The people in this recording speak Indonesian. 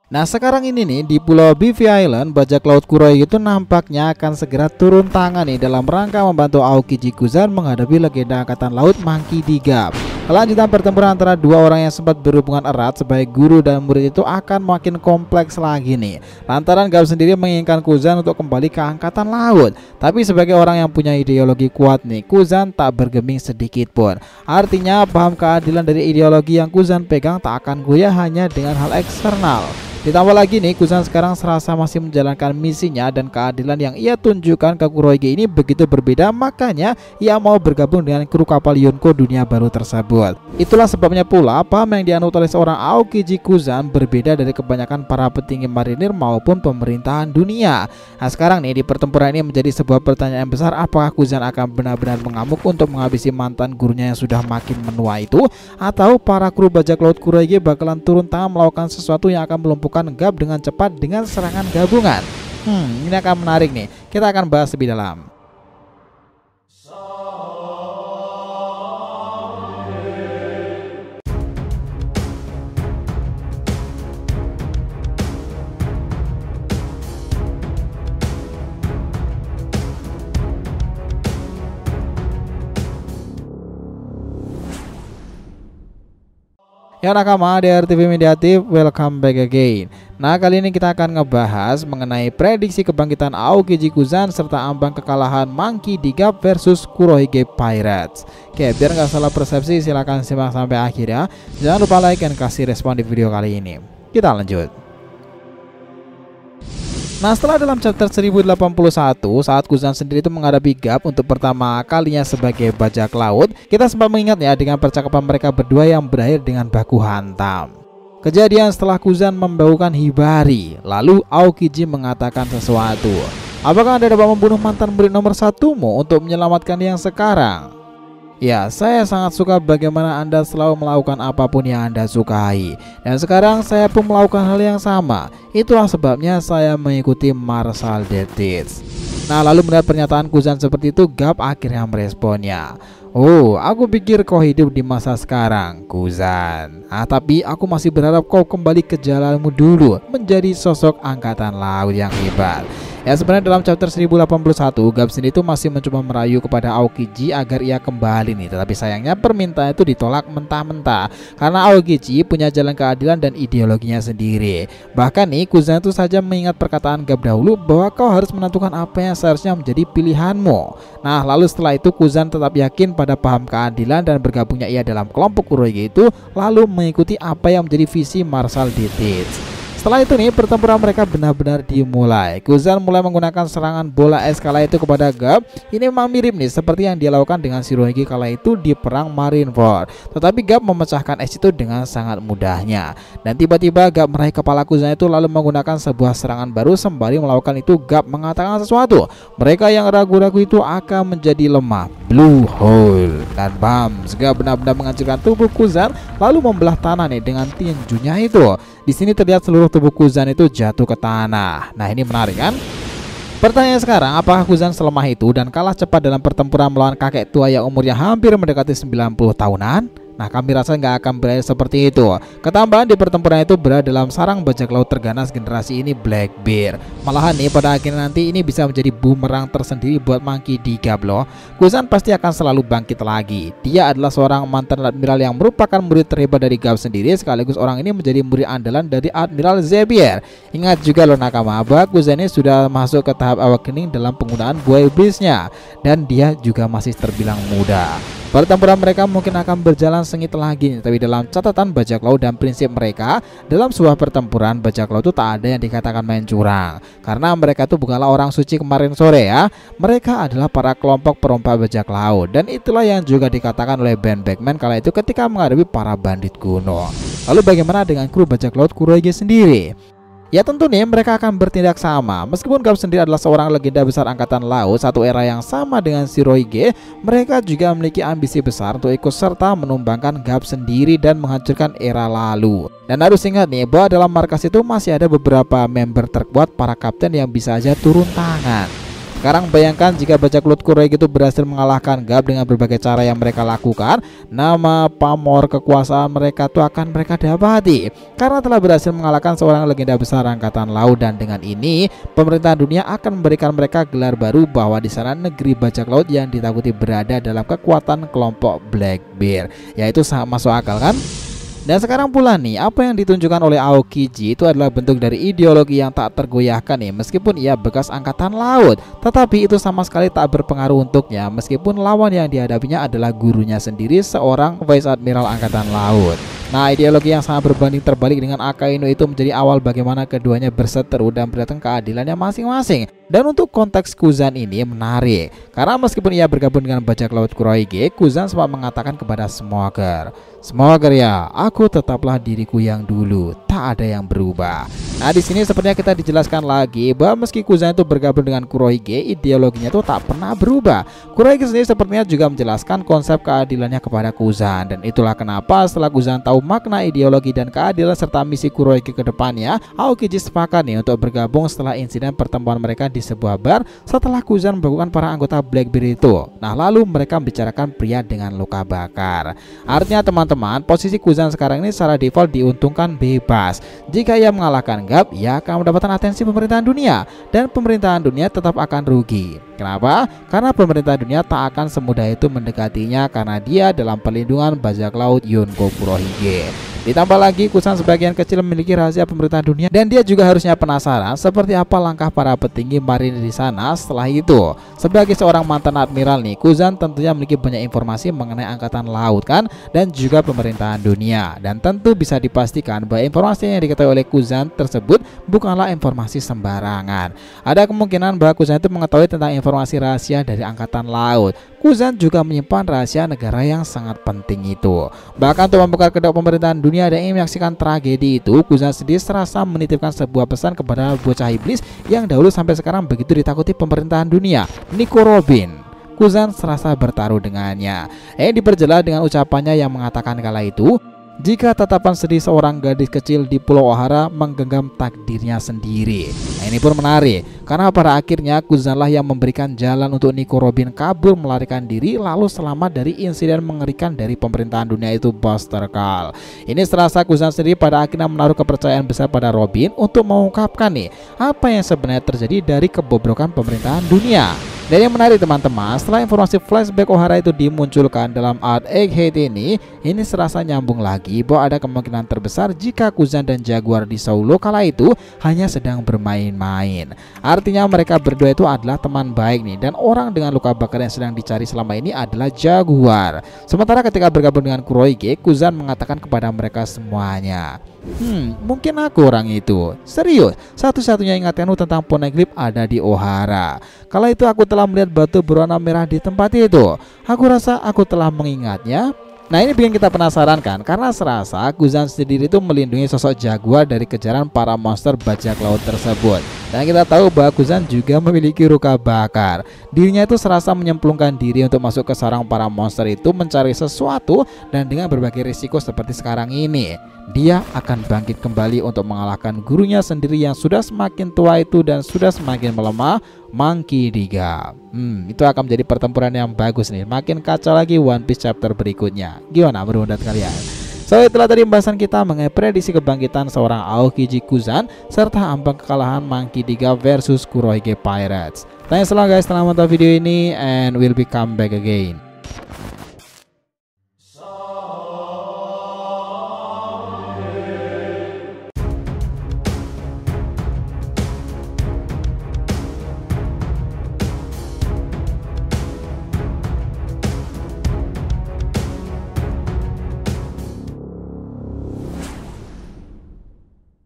Nah sekarang ini nih di Pulau Beefy Island, bajak laut Kurohige itu nampaknya akan segera turun tangan nih dalam rangka membantu Aokiji Kuzan menghadapi legenda angkatan laut Monkey D. Gap. Kelanjutan pertempuran antara dua orang yang sempat berhubungan erat sebagai guru dan murid itu akan makin kompleks lagi nih. Lantaran Gap sendiri menginginkan Kuzan untuk kembali ke angkatan laut. Tapi sebagai orang yang punya ideologi kuat nih, Kuzan tak bergeming sedikit pun. Artinya paham keadilan dari ideologi yang Kuzan pegang tak akan goyah hanya dengan hal eksternal. Ditambah lagi nih, Kuzan sekarang serasa masih menjalankan misinya dan keadilan yang ia tunjukkan ke Kurohige ini begitu berbeda, makanya ia mau bergabung dengan kru kapal Yonko dunia baru tersebut. Itulah sebabnya pula paham yang dianut oleh seorang Aokiji Kuzan berbeda dari kebanyakan para petinggi marinir maupun pemerintahan dunia. Nah sekarang nih di pertempuran ini menjadi sebuah pertanyaan besar, apakah Kuzan akan benar-benar mengamuk untuk menghabisi mantan gurunya yang sudah makin menua itu, atau para kru bajak laut Kurohige bakalan turun tangan melakukan sesuatu yang akan melumpuhkan Gap dengan cepat dengan serangan gabungan. Ini akan menarik nih. Kita akan bahas lebih dalam. Ya nakama di RTV Mediatif, welcome back again. Nah kali ini kita akan ngebahas mengenai prediksi kebangkitan Aokiji Kuzan serta ambang kekalahan Monkey D. Gap versus Kurohige Pirates. Oke, biar nggak salah persepsi silahkan simak sampai akhir ya. Jangan lupa like dan kasih respon di video kali ini. Kita lanjut. Nah setelah dalam chapter 1081 saat Kuzan sendiri itu menghadapi Gap untuk pertama kalinya sebagai bajak laut, kita sempat mengingat ya dengan percakapan mereka berdua yang berakhir dengan baku hantam. Kejadian setelah Kuzan membaukan Hibari, lalu Aokiji mengatakan sesuatu. Apakah Anda dapat membunuh mantan murid nomor satumu untuk menyelamatkan yang sekarang? Ya, saya sangat suka bagaimana Anda selalu melakukan apapun yang Anda sukai. Dan sekarang saya pun melakukan hal yang sama. Itulah sebabnya saya mengikuti Marshal Deeds. Nah, lalu mendengar pernyataan Kuzan seperti itu, Gap akhirnya meresponnya. Oh, aku pikir kau hidup di masa sekarang, Kuzan. Tapi aku masih berharap kau kembali ke jalanmu dulu, menjadi sosok angkatan laut yang hebat. Ya sebenarnya dalam chapter 1081 Gap sendiri itu masih mencoba merayu kepada Aokiji agar ia kembali nih, tetapi sayangnya permintaan itu ditolak mentah-mentah karena Aokiji punya jalan keadilan dan ideologinya sendiri. Bahkan nih Kuzan itu saja mengingat perkataan Gap dahulu bahwa kau harus menentukan apa yang seharusnya menjadi pilihanmu. Nah lalu setelah itu Kuzan tetap yakin pada paham keadilan dan bergabungnya ia dalam kelompok Kurohige itu, lalu mengikuti apa yang menjadi visi Marshal Deeds. Setelah itu nih pertempuran mereka benar-benar dimulai. Kuzan mulai menggunakan serangan bola es kala itu kepada Gap. Ini memang mirip nih seperti yang dia lakukan dengan Shirohige kala itu di perang Marineford. Tetapi Gap memecahkan es itu dengan sangat mudahnya. Dan tiba-tiba Gap meraih kepala Kuzan itu lalu menggunakan sebuah serangan baru. Sembari melakukan itu Gap mengatakan sesuatu. Mereka yang ragu-ragu itu akan menjadi lemah. Blue Hole. Dan bam, Gap benar-benar menghancurkan tubuh Kuzan lalu membelah tanah nih dengan tinjunya itu. Di sini terlihat seluruh tubuh Kuzan itu jatuh ke tanah. Nah ini menarik kan? Pertanyaan sekarang, apakah Kuzan selemah itu dan kalah cepat dalam pertempuran melawan kakek tua yang umurnya hampir mendekati 90 tahunan? Nah kami rasa nggak akan berakhir seperti itu. Ketambahan di pertempuran itu berada dalam sarang bajak laut terganas generasi ini, Blackbeard. Malahan nih pada akhirnya nanti ini bisa menjadi bumerang tersendiri buat Monkey D. Gap loh. Kuzan pasti akan selalu bangkit lagi. Dia adalah seorang mantan admiral yang merupakan murid terhebat dari Gap sendiri, sekaligus orang ini menjadi murid andalan dari Admiral Xavier. Ingat juga loh nakama, bahwa Kuzan ini sudah masuk ke tahap awakening dalam penggunaan buah iblisnya, dan dia juga masih terbilang muda. Pertempuran mereka mungkin akan berjalan sengit lagi, tapi dalam catatan bajak laut dan prinsip mereka, dalam sebuah pertempuran bajak laut itu tak ada yang dikatakan main curang, karena mereka itu bukanlah orang suci kemarin sore ya. Mereka adalah para kelompok perompak bajak laut, dan itulah yang juga dikatakan oleh Ben Beckman kala itu ketika menghadapi para bandit kuno. Lalu bagaimana dengan kru bajak laut Kurohige sendiri? Ya tentu nih mereka akan bertindak sama. Meskipun Gap sendiri adalah seorang legenda besar angkatan laut satu era yang sama dengan Shirohige, mereka juga memiliki ambisi besar untuk ikut serta menumbangkan Gap sendiri dan menghancurkan era lalu. Dan harus ingat nih bahwa dalam markas itu masih ada beberapa member terkuat para kapten yang bisa aja turun tangan. Sekarang bayangkan jika bajak laut Kurohige itu berhasil mengalahkan Garp dengan berbagai cara yang mereka lakukan, nama, pamor, kekuasaan mereka tuh akan mereka dapati karena telah berhasil mengalahkan seorang legenda besar angkatan laut. Dan dengan ini pemerintah dunia akan memberikan mereka gelar baru bahwa di sana negeri bajak laut yang ditakuti berada dalam kekuatan kelompok Blackbeard. Yaitu sangat masuk akal kan? Dan sekarang pula nih, apa yang ditunjukkan oleh Aokiji itu adalah bentuk dari ideologi yang tak tergoyahkan nih. Meskipun ia bekas angkatan laut, tetapi itu sama sekali tak berpengaruh untuknya meskipun lawan yang dihadapinya adalah gurunya sendiri, seorang Vice Admiral angkatan laut. Nah, ideologi yang sangat berbanding terbalik dengan Akainu itu menjadi awal bagaimana keduanya berseteru dan berdatang keadilannya masing-masing. Dan untuk konteks Kuzan ini menarik karena meskipun ia bergabung dengan bajak laut Kurohige, Kuzan sempat mengatakan kepada Smoker, "Smoker ya, aku tetaplah diriku yang dulu, tak ada yang berubah." Nah, di sini sepertinya kita dijelaskan lagi bahwa meski Kuzan itu bergabung dengan Kurohige, ideologinya itu tak pernah berubah. Kurohige sendiri sepertinya juga menjelaskan konsep keadilannya kepada Kuzan, dan itulah kenapa setelah Kuzan tahu makna ideologi dan keadilan serta misi Kurohige ke depannya, Aokiji sepakat nih untuk bergabung setelah insiden pertemuan mereka di sebuah bar setelah Kuzan membekukan para anggota Blackbeard itu. Nah, lalu mereka membicarakan pria dengan luka bakar. Artinya teman-teman, posisi Kuzan sekarang ini secara default diuntungkan bebas. Jika ia mengalahkan Garp, ia akan mendapatkan atensi pemerintahan dunia, dan pemerintahan dunia tetap akan rugi. Kenapa? Karena pemerintah dunia tak akan semudah itu mendekatinya karena dia dalam perlindungan bajak laut Yonko Kurohige. Ditambah lagi Kuzan sebagian kecil memiliki rahasia pemerintahan dunia, dan dia juga harusnya penasaran seperti apa langkah para petinggi marinir di sana setelah itu. Sebagai seorang mantan admiral nih, Kuzan tentunya memiliki banyak informasi mengenai angkatan laut kan, dan juga pemerintahan dunia. Dan tentu bisa dipastikan bahwa informasi yang diketahui oleh Kuzan tersebut bukanlah informasi sembarangan. Ada kemungkinan bahwa Kuzan itu mengetahui tentang informasi rahasia dari angkatan laut. Kuzan juga menyimpan rahasia negara yang sangat penting itu. Bahkan untuk membuka kedok pemerintahan dunia dan ingin menyaksikan tragedi itu, Kuzan sendiri serasa menitipkan sebuah pesan kepada bocah iblis yang dahulu sampai sekarang begitu ditakuti pemerintahan dunia, Nico Robin. Kuzan serasa bertaruh dengannya. Diperjelas dengan ucapannya yang mengatakan kala itu, jika tatapan sedih seorang gadis kecil di Pulau Ohara menggenggam takdirnya sendiri. Nah, ini pun menarik karena pada akhirnya Kuzanlah yang memberikan jalan untuk Nico Robin kabur melarikan diri lalu selamat dari insiden mengerikan dari pemerintahan dunia itu, Buster Call. Ini serasa Kuzan sendiri pada akhirnya menaruh kepercayaan besar pada Robin untuk mengungkapkan nih apa yang sebenarnya terjadi dari kebobrokan pemerintahan dunia. Dan yang menarik teman-teman, setelah informasi flashback Ohara itu dimunculkan dalam Art Egghead ini serasa nyambung lagi bahwa ada kemungkinan terbesar jika Kuzan dan Jaguar di Saulo kala itu hanya sedang bermain-main. Artinya mereka berdua itu adalah teman baik nih, dan orang dengan luka bakar yang sedang dicari selama ini adalah Jaguar. Sementara ketika bergabung dengan Kurohige, Kuzan mengatakan kepada mereka semuanya, mungkin aku orang itu. Serius, satu-satunya ingatanku tentang Poneglyph ada di Ohara. Kala itu aku telah melihat batu berwarna merah di tempat itu. Aku rasa aku telah mengingatnya. Nah, ini bikin kita penasaran kan, karena serasa Kuzan sendiri itu melindungi sosok Jaguar dari kejaran para monster bajak laut tersebut. Dan kita tahu bahwa Kuzan juga memiliki luka bakar. Dirinya itu serasa menyemplungkan diri untuk masuk ke sarang para monster itu mencari sesuatu, dan dengan berbagai risiko seperti sekarang ini, dia akan bangkit kembali untuk mengalahkan gurunya sendiri yang sudah semakin tua itu dan sudah semakin melemah, Monkey D. Garp. Itu akan menjadi pertempuran yang bagus nih. Makin kacau lagi One Piece chapter berikutnya. Gimana menurut kalian? So, itulah tadi pembahasan kita mengenai prediksi kebangkitan seorang Aokiji Kuzan serta ambang kekalahan Monkey D. Garp versus Kurohige Pirates. Thanks a lot guys telah menonton video ini, and we'll be come back again.